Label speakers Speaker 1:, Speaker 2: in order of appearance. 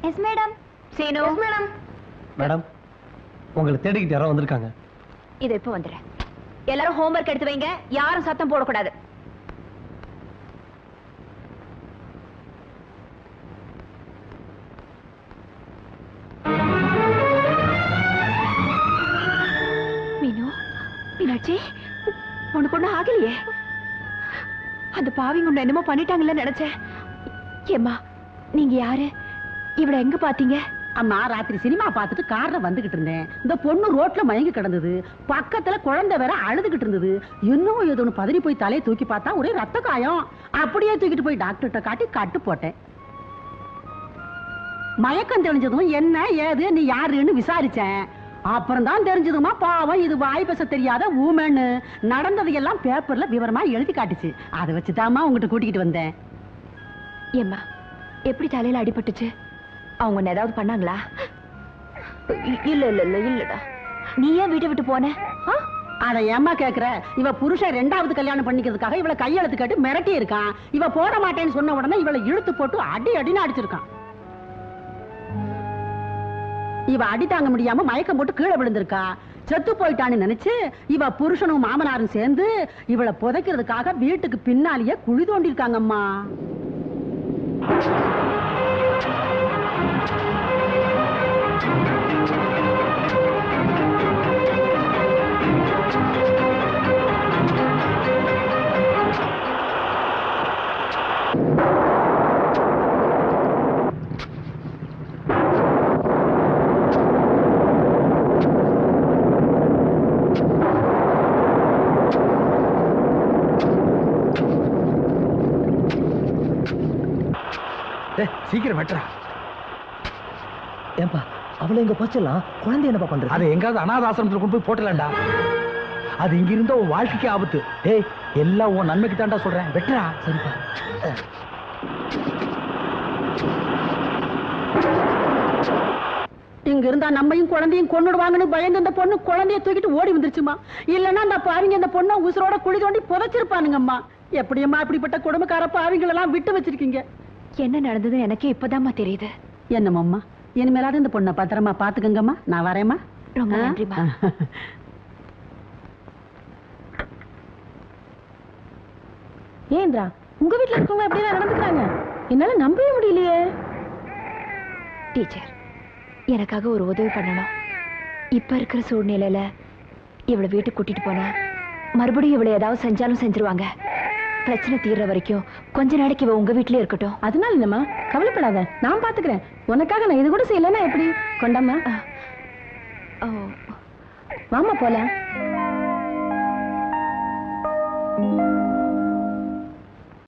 Speaker 1: S madam. Seenu. Yes madam.
Speaker 2: Madam, உங்களை தேடிக்கிட்டு யாரோ வந்திருக்காங்க.
Speaker 1: இது இப்ப வந்துடுறேன். எல்லாரும் ஹோம்வொர்க் எடுத்து வைங்க. யாரும் சத்தம் போடக்கூடாது. மீனு, மீனாட்சி, உனக்கு ஒண்ணு ஆகலையே? அந்த பாவிங்க ஒண்ணு என்னமோ பண்ணிட்டாங்கல்ல நினைச்சேன். ஏம்மா, நீங்க யாரு? இவளை எங்க பாத்தீங்க?
Speaker 3: அம்மா, ராத்திரி சினிமா பார்த்துட்டு கார்ல வந்துகிட்டு இருந்தேன். இந்த பொண்ணு ரோட்ல மயங்கி கிடந்தது. பக்கத்துல குழந்தை வேற அழுதுகிட்டு இருந்தது. என்னவோ ஏதோ ஒன்று பதறி போய் தலையை தூக்கி பார்த்தா ஒரே ரத்த காயம். அப்படியே தூக்கிட்டு போய் டாக்டர்கிட்ட காட்டி கட்டு போட்டேன். மயக்கம் தெளிஞ்சதும் என்ன ஏது நீ யாருன்னு விசாரிச்சேன். அப்புறம் தான் தெரிஞ்சதுமா பாவம் இது வாய் பேச தெரியாத ஊமன்னு. நடந்தது எல்லாம் பேப்பர்ல விவரமா எழுதி காட்டுச்சு. அதை வச்சுதாம்மா உங்ககிட்ட கூட்டிக்கிட்டு வந்தேன்.
Speaker 1: ஏம்மா, எப்படி தலையில அடிபட்டுச்சு? அவங்க ஏதாவது பண்ணாங்களா? இல்ல இல்ல இல்ல இல்லடா. நீ ஏன் வீட்டை விட்டு போன?
Speaker 3: அத ஏம்மா கேக்குற? இவ புருஷன் 2வது கல்யாணம் பண்ணிக்கிறதுக்காக இவளை கையெழுத்து கேட்டு மிரட்டி இருக்கான். இவ போட மாட்டேன்னு சொன்ன உடனே இவளை இழுத்து போட்டு அடி அடின்னு அடிச்சிருக்கான். இவ அடி தாங்க முடியாம மயக்கம் போட்டு கீழே விழுந்திருக்கா. செத்து போயிட்டான்னு நினைச்சு இவ புருஷனும் மாமனாரும் சேர்ந்து இவளை புதைக்கிறதுக்காக வீட்டுக்கு பின்னாலேயே குழி தோண்டி இருக்காங்கம்மா.
Speaker 2: சீக்கிரம் வெட்டுறா.
Speaker 4: ஏன்பா அவளை எங்க போச்சலாம்? குழந்தை என்னப்பா பண்றது?
Speaker 2: அதை எங்காவது அனாதாசிரமத்தில் கொண்டு போய் போட்டலாம்டா. அது இங்க இருந்தா உன் வாழ்க்கைக்கு ஆபத்து. ஏய், எல்லாம் உன் நன்மைக்கு தாண்டா சொல்றேன். வெட்டுறா.
Speaker 4: சரிப்பா.
Speaker 3: இங்க இருந்தா நம்மையும் குழந்தையும் கொன்னுடுவாங்கன்னு பயந்து அந்த பொண்ணு குழந்தைய தூக்கிட்டு ஓடி வந்துருச்சுமா. இல்லன்னா அந்த பாவிங்க அந்த பொண்ணை உசுரோட குழி தோண்டி புதைச்சிருப்பானுங்கம்மா. எப்படியம்மா இப்படிப்பட்ட குடும்பக்கார பாவிங்களெல்லாம் விட்டு வச்சிருக்கீங்க?
Speaker 1: என்ன நடந்தது எனக்கே இப்பதாம்மா தெரியுது.
Speaker 3: என்னம்மா, இனிமேலாவது இந்த பொண்ணை பத்திரமா பாத்துக்கங்கம்மா. நான் வரேம்மா.
Speaker 1: ரொம்ப நன்றிமா.
Speaker 3: ஏந்திரா, உங்க வீட்டுல இருக்கவங்க எப்படிதான் நடந்துக்கிறாங்க? என்னால நம்பவே முடியலையே.
Speaker 1: டீச்சர், எனக்காக ஒரு உதவி பண்ணணும். இப்ப இருக்கிற சூழ்நிலையில இவளை வீட்டுக்கு கூட்டிட்டு போனா மறுபடியும் இவளை ஏதாவது செஞ்சாலும் செஞ்சிருவாங்க. பிரச்சனை தீர்ற வரைக்கும் கொஞ்ச நாளைக்கு இவ உங்க வீட்லயே இருக்கட்டும்.
Speaker 3: அதனால என்னம்மா, கவலைப்படாத, நான் பாத்துக்கிறேன். உனக்காக நான் இது கூட செய்யலன்னா எப்படி? கொண்டாம்மா. வாமா போலாம்.